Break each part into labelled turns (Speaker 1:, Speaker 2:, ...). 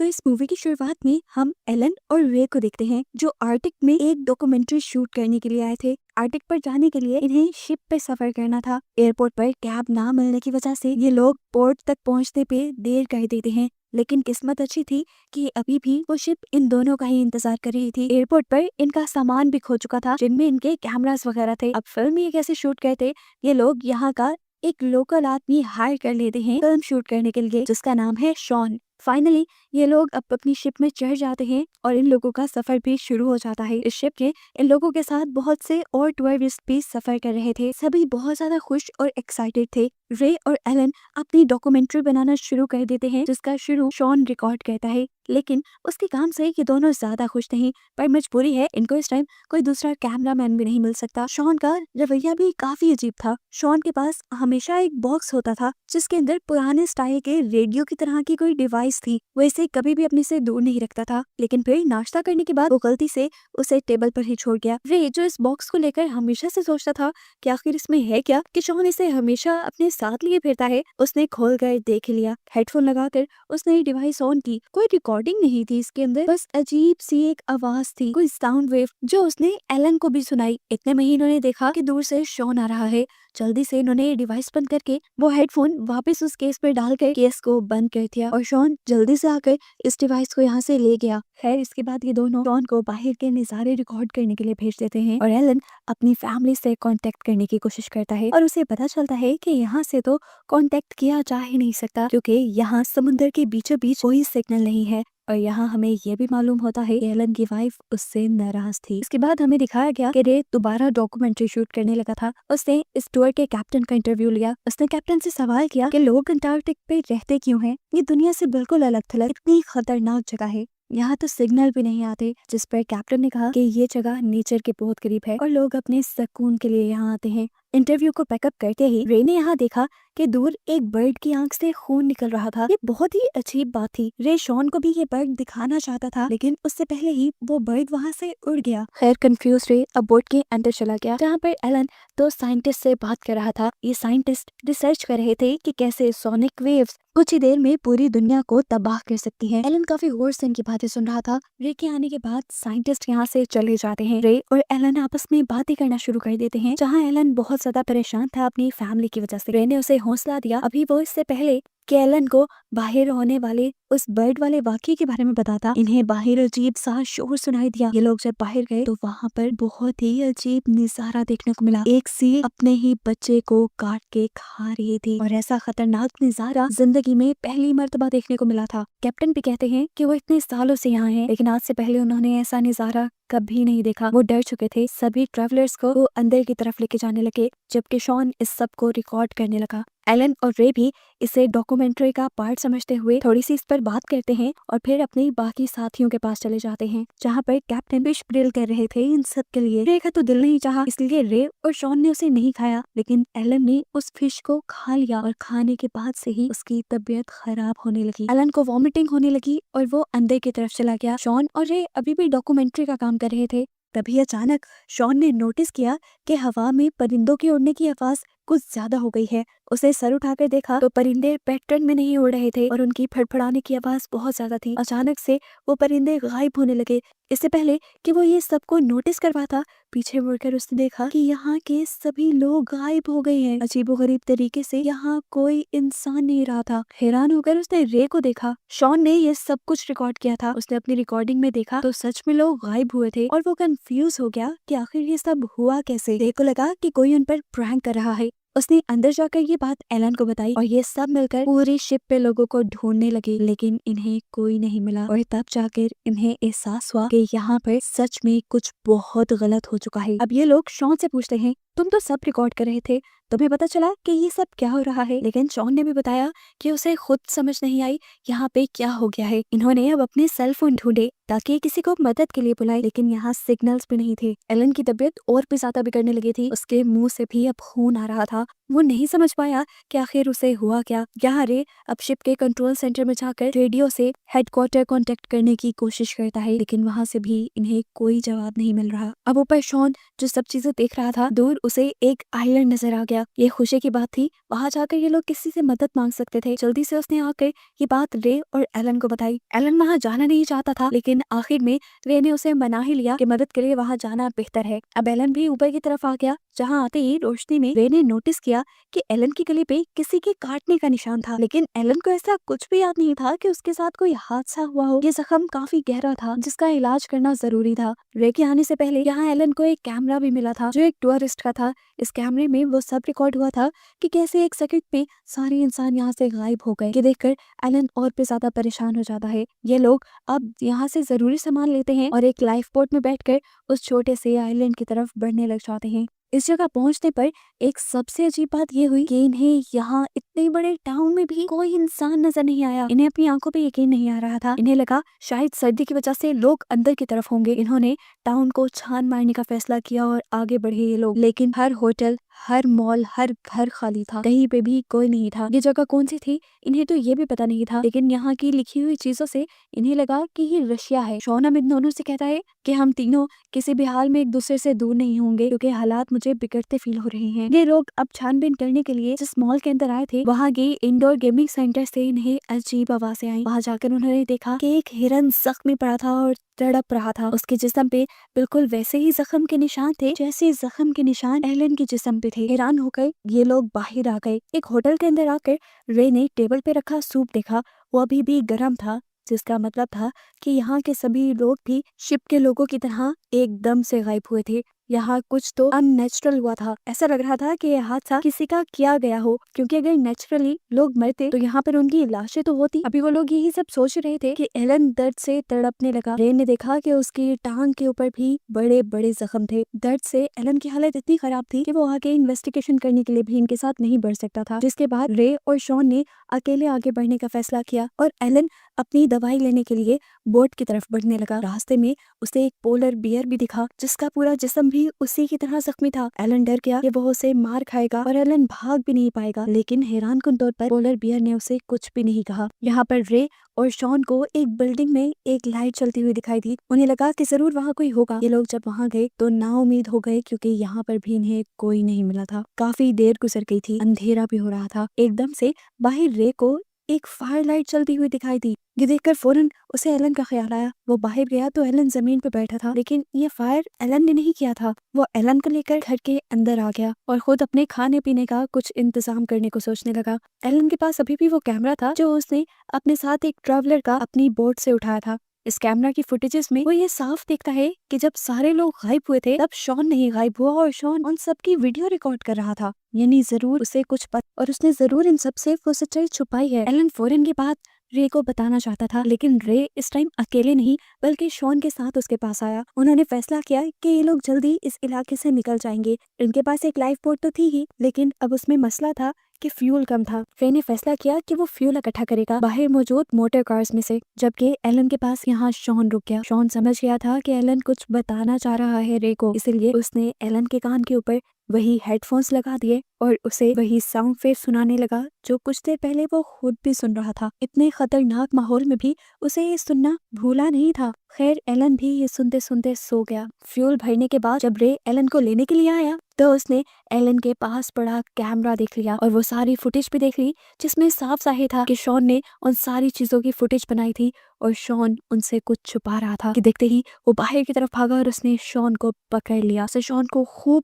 Speaker 1: तो इस मूवी की शुरुआत में हम एलन और रे को देखते हैं जो आर्टिक में एक डॉक्यूमेंट्री शूट करने के लिए आए थे। आर्टिक पर जाने के लिए इन्हें शिप पे सफर करना था। एयरपोर्ट पर कैब ना मिलने की वजह से ये लोग पोर्ट तक पहुंचने पे देर कर देते हैं, लेकिन किस्मत अच्छी थी कि अभी भी वो शिप इन दोनों का ही इंतजार कर रही थी। एयरपोर्ट पर इनका सामान भी खो चुका था, जिनमें इनके कैमरास वगैरह थे। अब फिल्म ये कैसे शूट करते, ये लोग यहाँ का एक लोकल आदमी हायर कर लेते हैं फिल्म शूट करने के लिए, जिसका नाम है शॉन। फाइनली ये लोग अब अपनी शिप में चढ़ जाते हैं और इन लोगों का सफर भी शुरू हो जाता है। इस शिप के इन लोगों के साथ बहुत से और टूरिस्ट भी सफर कर रहे थे। सभी बहुत ज्यादा खुश और एक्साइटेड थे। रे और एलन अपनी डॉक्यूमेंट्री बनाना शुरू कर देते हैं, जिसका शुरू शॉन रिकॉर्ड करता है, लेकिन उसके काम से ये दोनों ज्यादा खुश नहीं। पर मजबूरी है, इनको इस टाइम कोई दूसरा कैमरामैन भी नहीं मिल सकता। शॉन का रवैया भी काफी अजीब था। शॉन के पास हमेशा एक बॉक्स होता था जिसके अंदर पुराने स्टाइल के रेडियो की तरह की कोई डिवाइस थी। वो इसे कभी भी अपने से दूर नहीं रखता था, लेकिन फिर नाश्ता करने के बाद वो गलती से उसे टेबल पर ही छोड़ गया। रे जो इस बॉक्स को लेकर हमेशा से सोचता था कि आखिर इसमें है क्या कि शॉन इसे हमेशा अपने साथ लिए फिरता है, उसने खोल कर देख लिया। हेडफोन लगाकर उसने डिवाइस ऑन की। कोई रिकॉर्डिंग नहीं थी इसके अंदर, बस अजीब सी एक आवाज थी, कोई साउंड वेव, जो उसने एलन को भी सुनाई। इतने में ही इन्होंने देखा कि दूर से शॉन आ रहा है। जल्दी से इन्होंने डिवाइस बंद करके वो हेडफोन वापस उस केस पर डालकर केस को बंद कर दिया और शॉन जल्दी से आकर इस डिवाइस को यहाँ से ले गया। खैर, इसके बाद ये दोनों शॉन को बाहर के नजारे रिकॉर्ड करने के लिए भेज देते हैं और एलन अपनी फैमिली से कांटेक्ट करने की कोशिश करता है और उसे पता चलता है कि यहाँ से तो कांटेक्ट किया जा ही नहीं सकता, क्योंकि यहाँ समुद्र के बीचों बीच कोई सिग्नल नहीं है। और यहाँ हमें ये भी मालूम होता है कि एलन की वाइफ उससे नाराज थी। इसके बाद हमें दिखाया गया कि रे दोबारा डॉक्यूमेंट्री शूट करने लगा था। उसने इस टूर के कैप्टन का इंटरव्यू लिया। उसने कैप्टन से सवाल किया कि लोग अंटार्कटिक पे रहते क्यों हैं? ये दुनिया से बिल्कुल अलग थलग इतनी खतरनाक जगह है, यहाँ तो सिग्नल भी नहीं आते। जिस पर कैप्टन ने कहा कि ये जगह नेचर के बहुत करीब है और लोग अपने सुकून के लिए यहाँ आते हैं। इंटरव्यू को पैकअप करते ही रे ने यहाँ देखा कि दूर एक बर्ड की आंख से खून निकल रहा था। ये बहुत ही अजीब बात थी। रे शॉन को भी ये बर्ड दिखाना चाहता था, लेकिन उससे पहले ही वो बर्ड वहाँ से उड़ गया। खैर, कंफ्यूज रे अब बोट के अंदर चला गया, जहाँ पर एलन दो साइंटिस्ट से बात कर रहा था। ये साइंटिस्ट रिसर्च कर रहे थे कि कैसे सोनिक वेव्स कुछ ही देर में पूरी दुनिया को तबाह कर सकती हैं। एलन काफी गौर से इनकी बातें सुन रहा था। रे के आने के बाद साइंटिस्ट यहाँ से चले जाते हैं। रे और एलन आपस में बातें करना शुरू कर देते हैं, जहाँ एलन बहुत ज्यादा परेशान था अपनी फैमिली की वजह से। रे ने उसे हौसला दिया। अभी वो इससे पहले कि एलन को बाहर होने वाले उस बर्ड वाले वाक्य के बारे में बताता, इन्हें बाहर अजीब सा शोर सुनाई दिया। ये लोग जब बाहर गए तो वहाँ पर बहुत ही अजीब नजारा देखने को मिला। एक सील अपने ही बच्चे को काट के खा रही थी और ऐसा खतरनाक नजारा जिंदगी में पहली मर्तबा देखने को मिला था। कैप्टन भी कहते हैं कि वो इतने सालों से यहाँ हैं, लेकिन आज से पहले उन्होंने ऐसा नजारा कभी नहीं देखा। वो डर चुके थे। सभी ट्रैवलर्स को वो अंदर की तरफ लेके जाने लगे, जबकि शॉन इस सब को रिकॉर्ड करने लगा। एलन और रे भी इसे डॉक्यूमेंट्री का पार्ट समझते हुए थोड़ी सी इस पर बात करते हैं और फिर अपने बाकी साथियों के पास चले जाते हैं, जहाँ पर कैप्टन फिश ग्रिल कर रहे थे इन सब के लिए। रे का तो दिल नहीं चाहा, इसलिए रे और शॉन ने उसे नहीं खाया, लेकिन एलन ने उस फिश को खा लिया और खाने के बाद से ही उसकी तबीयत खराब होने लगी। एलन को वॉमिटिंग होने लगी और वो अंदर की तरफ चला गया। शॉन और रे अभी भी डॉक्यूमेंट्री का काम कर रहे थे। तभी अचानक शॉन ने नोटिस किया कि हवा में परिंदों की उड़ने की आवाज कुछ ज्यादा हो गई है। उसे सर उठाकर देखा तो परिंदे पैटर्न में नहीं उड़ रहे थे और उनकी फड़फड़ाने की आवाज बहुत ज्यादा थी। अचानक से वो परिंदे गायब होने लगे। इससे पहले कि वो ये सबको नोटिस कर पाता, पीछे मुड़कर उसने देखा कि यहाँ के सभी लोग गायब हो गए हैं। अजीबोगरीब तरीके से यहाँ कोई इंसान नहीं रहा था। हैरान होकर उसने रे को देखा। शॉन ने ये सब कुछ रिकॉर्ड किया था। उसने अपनी रिकॉर्डिंग में देखा तो सच में लोग गायब हुए थे और वो कंफ्यूज हो गया कि आखिर ये सब हुआ कैसे। रे को लगा कि कोई उन पर प्रैंक कर रहा है। उसने अंदर जाकर ये बात एलन को बताई और ये सब मिलकर पूरी शिप पे लोगों को ढूंढने लगे, लेकिन इन्हें कोई नहीं मिला। और तब जाकर इन्हें एहसास हुआ कि यहाँ पर सच में कुछ बहुत गलत हो चुका है। अब ये लोग शॉन से पूछते हैं, तुम तो सब रिकॉर्ड कर रहे थे, तुम्हें पता चला कि ये सब क्या हो रहा है? लेकिन शॉन ने भी बताया कि उसे खुद समझ नहीं आई यहाँ पे क्या हो गया है। इन्होंने अब अपने सेल फोन ढूंढे ताकि किसी को मदद के लिए बुलाए, लेकिन यहाँ सिग्नल्स भी नहीं थे। एलन की तबीयत और भी ज्यादा बिगड़ने लगी थी। उसके मुंह से भी अब खून आ रहा था वो नहीं समझ पाया कि आखिर उसे हुआ क्या। यहाँ रे अब शिप के कंट्रोल सेंटर में जाकर रेडियो से हेडक्वार्टर कांटेक्ट करने की कोशिश करता है, लेकिन वहां से भी इन्हें कोई जवाब नहीं मिल रहा। अब ऊपर शॉन जो सब चीजें देख रहा था, दूर उसे एक आइलैंड नजर आ गया। ये खुशी की बात थी, वहां जाकर ये लोग किसी से मदद मांग सकते थे। जल्दी से उसने आकर ये बात रे और एलन को बताई। एलन वहां जाना नहीं चाहता था, लेकिन आखिर में रे ने उसे मना ही लिया कि मदद के लिए वहां जाना बेहतर है। अब एलन भी ऊपर की तरफ आ गया। जहाँ आते ही रोशनी में रे ने नोटिस किया कि एलन की गले पे किसी के काटने का निशान था, लेकिन एलन को ऐसा कुछ भी याद नहीं था कि उसके साथ कोई हादसा हुआ हो। ये जख्म काफी गहरा था, जिसका इलाज करना जरूरी था। रे के आने से पहले यहाँ एलन को एक कैमरा भी मिला था, जो एक टूरिस्ट का था। इस कैमरे में वो सब रिकॉर्ड हुआ था कि कैसे एक सेकंड में सारे इंसान यहाँ से गायब हो गए। ये देखकर एलन और भी ज्यादा परेशान हो जाता है। ये लोग अब यहाँ से जरूरी सामान लेते हैं और एक लाइफ बोट में बैठकर उस छोटे से आइलैंड की तरफ बढ़ने लग जाते हैं। इस जगह पहुंचने पर एक सबसे अजीब बात ये हुई कि इन्हें यहाँ इतने बड़े टाउन में भी कोई इंसान नजर नहीं आया। इन्हें अपनी आंखों पे यकीन नहीं आ रहा था। इन्हें लगा शायद सर्दी की वजह से लोग अंदर की तरफ होंगे। इन्होंने टाउन को छान मारने का फैसला किया और आगे बढ़े ये लोग, लेकिन हर होटल, हर मॉल, हर घर खाली था। कहीं पे भी कोई नहीं था। ये जगह कौन सी थी इन्हें तो ये भी पता नहीं था, लेकिन यहाँ की लिखी हुई चीजों से इन्हें लगा कि ये रशिया है। शॉन अब इन दोनों से कहता है कि हम तीनों किसी भी हाल में एक दूसरे से दूर नहीं होंगे, क्योंकि हालात मुझे बिगड़ते फील हो रहे हैं। ये लोग अब छानबीन करने के लिए जिस मॉल के अंदर आए थे, वहाँ के इंडोर गेमिंग सेंटर से इन्हें अजीब आवाजें आई। वहाँ जाकर उन्होंने देखा कि एक हिरन जख्मी पड़ा था और तड़प रहा था। उसके जिस्म पे बिल्कुल वैसे ही जख्म के निशान थे जैसे जख्म के निशान एलन के जिस्म पे थे। हैरान होकर ये लोग बाहर आ गए। एक होटल के अंदर आकर रे ने टेबल पे रखा सूप देखा। वो अभी भी गर्म था, जिसका मतलब था कि यहाँ के सभी लोग भी शिप के लोगों की तरह एकदम से गायब हुए थे। यहाँ कुछ तो अननेचुरल हुआ था। ऐसा लग रहा था कि यह हादसा किसी का किया गया हो, क्योंकि अगर नेचुरली लोग मरते तो यहाँ पर उनकी लाशें तो होती। अभी वो लोग यही सब सोच रहे थे कि एलन दर्द से तड़पने लगा। रे ने देखा कि उसकी टांग के ऊपर भी बड़े बड़े जख्म थे। दर्द से एलन की हालत इतनी खराब थी कि वो आगे इन्वेस्टिगेशन करने के लिए भी इनके साथ नहीं बढ़ सकता था। जिसके बाद रे और शॉन ने अकेले आगे बढ़ने का फैसला किया और एलन अपनी दवाई लेने के लिए बोट की तरफ बढ़ने लगा। रास्ते में उसे एक पोलर बियर भी दिखा, जिसका पूरा जिस्म भी उसी की तरह जख्मी था। एलन डर गया कि वो उसे मार खाएगा और एलन भाग भी नहीं पाएगा, लेकिन हैरानकुन तौर पर पोलर बियर ने उसे कुछ भी नहीं कहा। यहाँ पर रे और शॉन को एक बिल्डिंग में एक लाइट चलती हुई दिखाई दी। उन्हें लगा कि जरूर वहाँ कोई होगा। ये लोग जब वहाँ गए तो नाउम्मीद हो गए, क्योंकि यहाँ पर भी इन्हें कोई नहीं मिला था। काफी देर गुजर गई थी, अंधेरा भी हो रहा था। एकदम से बाहर रे को एक फायर लाइट चलती हुई दिखाई दी। ये देखकर फौरन उसे एलन का ख्याल आया। वो बाहर गया तो एलन जमीन पर बैठा था, लेकिन ये फायर एलन ने नहीं किया था। वो एलन को लेकर घर के अंदर आ गया और खुद अपने खाने पीने का कुछ इंतजाम करने को सोचने लगा। एलन के पास अभी भी वो कैमरा था जो उसने अपने साथ एक ट्रैवलर का अपनी बोट से उठाया था। इस कैमरा की फुटेजेस में वो ये साफ देखता है कि जब सारे लोग गायब हुए थे तब शॉन नहीं गायब हुआ और शॉन उन सबकी वीडियो रिकॉर्ड कर रहा था। यानी जरूर उसे कुछ पता और उसने जरूर इन सबसे वो सच्चाई छुपाई है। एलन फौरन के बाद रे को बताना चाहता था, लेकिन रे इस टाइम अकेले नहीं बल्कि शॉन के साथ उसके पास आया। उन्होंने फैसला किया कि ये लोग जल्दी इस इलाके से निकल जाएंगे। इनके पास एक लाइफ बोट तो थी ही, लेकिन अब उसमें मसला था कि फ्यूल कम था। रे ने फैसला किया कि वो फ्यूल इकट्ठा करेगा बाहर मौजूद मोटर कार्स में से, जबकि एलन के पास यहाँ शॉन रुक गया। शॉन समझ गया था कि एलन कुछ बताना चाह रहा है रे को, इसलिए उसने एलन के कान के ऊपर वही हेडफोन्स लगा दिए और उसे वही साउंड वेव सुनाने लगा जो कुछ देर पहले वो खुद भी सुन रहा था। इतने खतरनाक माहौल में भी उसे ये सुनना भूला नहीं था। खैर एलन भी ये सुनते सुनते सो गया। फ्यूल भरने के बाद जब रे एलन को लेने के लिए आया तो उसने एलन के पास पड़ा कैमरा देख लिया और वो सारी फुटेज भी देख ली, जिसमें साफ जाहिर था कि शॉन ने उन सारी चीजों की फुटेज बनाई थी और शॉन उनसे कुछ छुपा रहा था। कि देखते ही वो बाहर की तरफ भागा और उसने शॉन को पकड़ लिया। उसे शॉन को खूब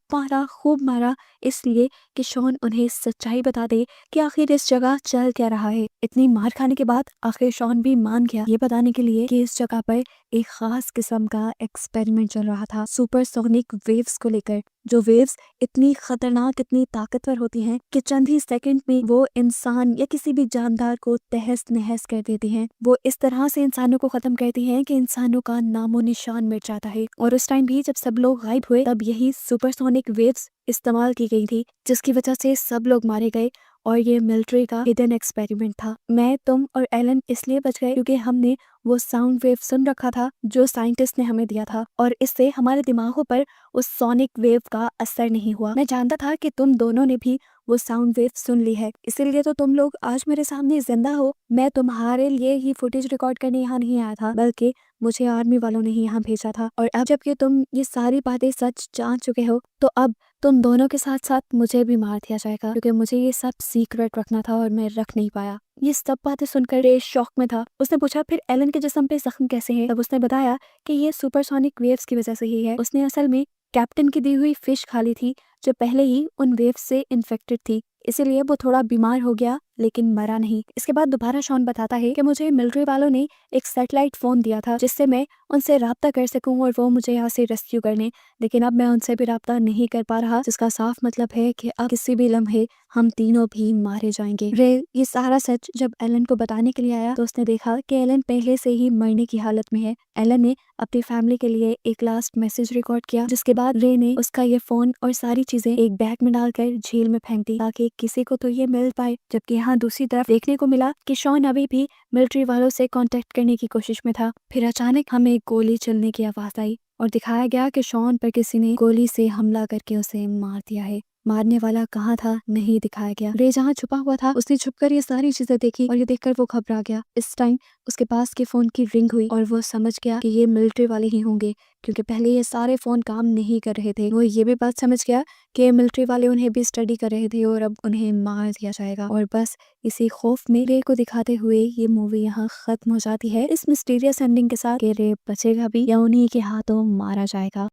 Speaker 1: मारा इसलिए कि शॉन उन्हें सच्चाई बता दे कि आखिर इस जगह चल क्या रहा है। इतनी मार खाने के बाद आखिर शॉन भी मान गया, ये बताने के लिए कि इस जगह पर एक खास किस्म का एक्सपेरिमेंट चल रहा था सुपरसोनिक वेव्स को लेकर। जो वेव्स इतनी खतरनाक, इतनी ताकतवर होती हैं कि चंद ही सेकंड में वो इंसान या किसी भी जानदार को तहस नहस कर देती हैं। वो इस तरह से इंसानों को खत्म करती हैं कि इंसानों का नामो निशान मिट जाता है। और उस टाइम भी जब सब लोग गायब हुए तब यही सुपरसोनिक वेव्स इस्तेमाल की गई थी, जिसकी वजह से सब लोग मारे गए और ये मिलिट्री का हिडन एक्सपेरिमेंट था। मैं, तुम और एलन इसलिए बच गए क्योंकि हमने वो साउंड वेव सुन रखा था जो साइंटिस्ट ने हमें दिया था, और इससे हमारे दिमागों पर उस सोनिक वेव का असर नहीं हुआ। मैं जानता था कि तुम दोनों ने भी वो साउंड वेव सुन ली है, इसीलिए तो तुम लोग आज मेरे सामने जिंदा हो। मैं तुम्हारे लिए ये फुटेज रिकॉर्ड करने यहाँ नहीं आया था, बल्कि मुझे आर्मी वालों ने ही यहाँ भेजा था। और अब जबकि तुम ये सारी बातें सच जान चुके हो, तो अब तुम दोनों के साथ साथ मुझे भी मार दिया जाएगा, क्योंकि मुझे ये सब सीक्रेट रखना था और मैं रख नहीं पाया। ये सब बातें सुनकर रे शॉक में था। उसने पूछा फिर एलन के जिस्म पे जख्म कैसे है? तब उसने बताया कि ये सुपरसोनिक वेव्स की वजह से ही है। उसने असल में कैप्टन की दी हुई फिश खा ली थी, जो पहले ही उन वेव्स से इन्फेक्टेड थी, इसीलिए वो थोड़ा बीमार हो गया लेकिन मरा नहीं। इसके बाद दोबारा शॉन बताता है कि मुझे मिलिट्री वालों ने एक सैटेलाइट फोन दिया था, जिससे मैं उनसे राब्ता कर सकूं और वो मुझे यहाँ से रेस्क्यू कर लें, लेकिन अब मैं उनसे भी राब्ता नहीं कर पा रहा, जिसका साफ मतलब है कि अब किसी भी लम्हे हम तीनों भी मारे जाएंगे। रे ये सारा सच जब एलन को बताने के लिए आया, तो उसने देखा कि एलन पहले से ही मरने की हालत में है। एलन ने अपनी फैमिली के लिए एक लास्ट मैसेज रिकॉर्ड किया, जिसके बाद रे ने उसका ये फोन और सारी चीजें एक बैग में डालकर झील में फेंक दी, ताकि किसी को तो ये मिल पाए। जबकि यहाँ दूसरी तरफ देखने को मिला कि शॉन अभी भी मिलिट्री वालों से कांटेक्ट करने की कोशिश में था। फिर अचानक हमें गोली चलने की आवाज आई और दिखाया गया कि शॉन पर किसी ने गोली से हमला करके उसे मार दिया है। मारने वाला कहाँ था नहीं दिखाया गया। रे जहाँ छुपा हुआ था, उसने छुपकर ये सारी चीजें देखी और ये देखकर वो घबरा गया। इस टाइम उसके पास के फोन की रिंग हुई और वो समझ गया कि ये मिलिट्री वाले ही होंगे, क्योंकि पहले ये सारे फोन काम नहीं कर रहे थे। वो ये भी बात समझ गया कि मिलिट्री वाले उन्हें भी स्टडी कर रहे थे और अब उन्हें मार दिया जाएगा। और बस इसी खौफ में रे को दिखाते हुए ये मूवी यहाँ खत्म हो जाती है, इस मिस्टीरियस एंडिंग के साथ कि रे बचेगा भी या उन्हीं के हाथों मारा जाएगा।